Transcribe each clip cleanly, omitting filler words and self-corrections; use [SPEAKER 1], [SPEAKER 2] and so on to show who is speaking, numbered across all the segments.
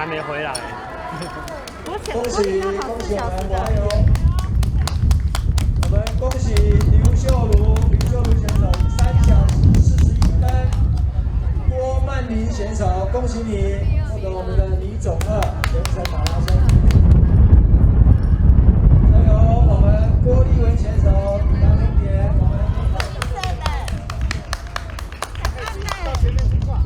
[SPEAKER 1] 还没回来。
[SPEAKER 2] 恭喜恭喜我们网友！我们恭喜刘秀茹选手3小时41分，郭曼玲选手，恭喜你获得我们的女总2全程马拉松。还有我们郭丽文选手抵达终点，我们到前面去挂。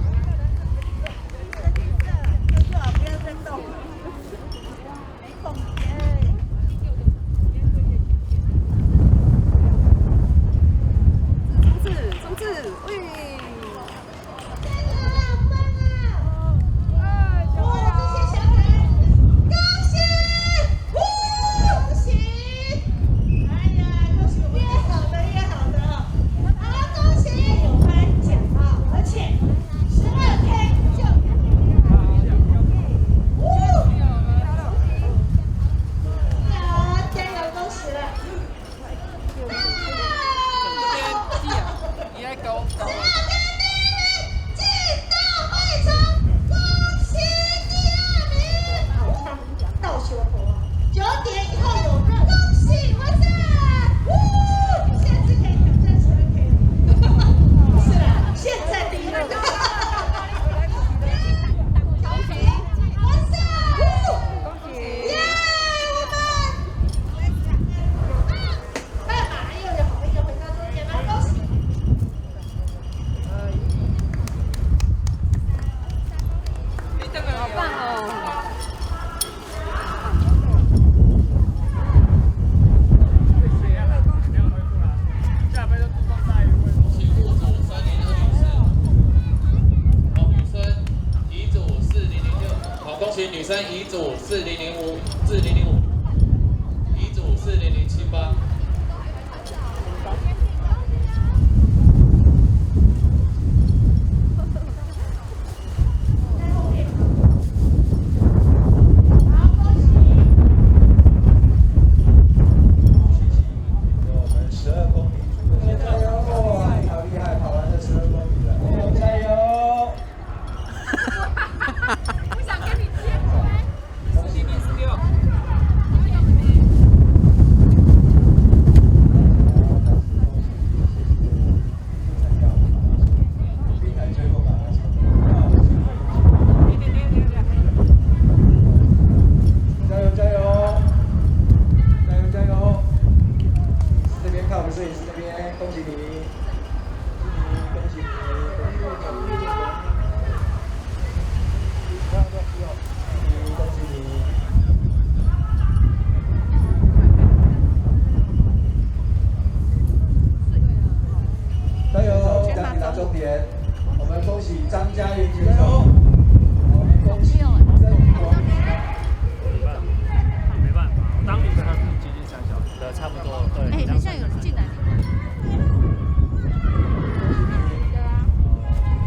[SPEAKER 3] 女生乙组4005至005，乙组40078。
[SPEAKER 2] 摄影师这边，恭喜你，恭喜你，恭喜你！加油，将抵达终点。我们恭喜张嘉云选手，我们恭喜曾国。
[SPEAKER 1] 没办法，当年他是接近3小时的，差不多。对。
[SPEAKER 4] 很像有人进来。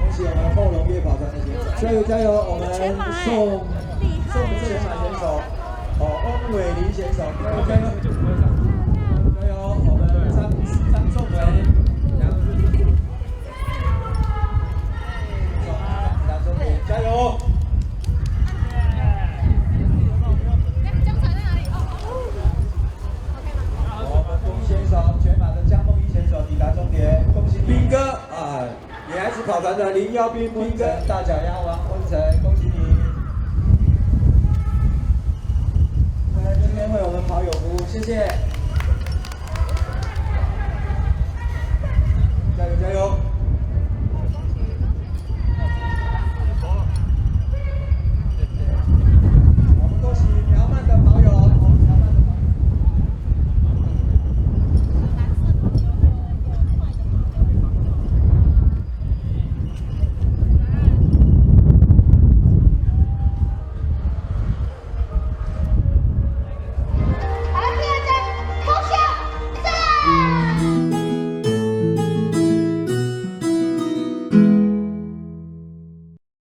[SPEAKER 2] 恭喜我们后龙越跑团的选手，加油加油！我们宋正马选手，翁伟林选手，加油加油！加油！我们张仲伟，加油！我们龚选手，全马的江梦一选手抵达终点，恭喜斌哥啊！女孩子跑团的林耀斌斌哥，大脚丫王温成，恭喜你！今天为我们跑友服务，谢谢！加油加油！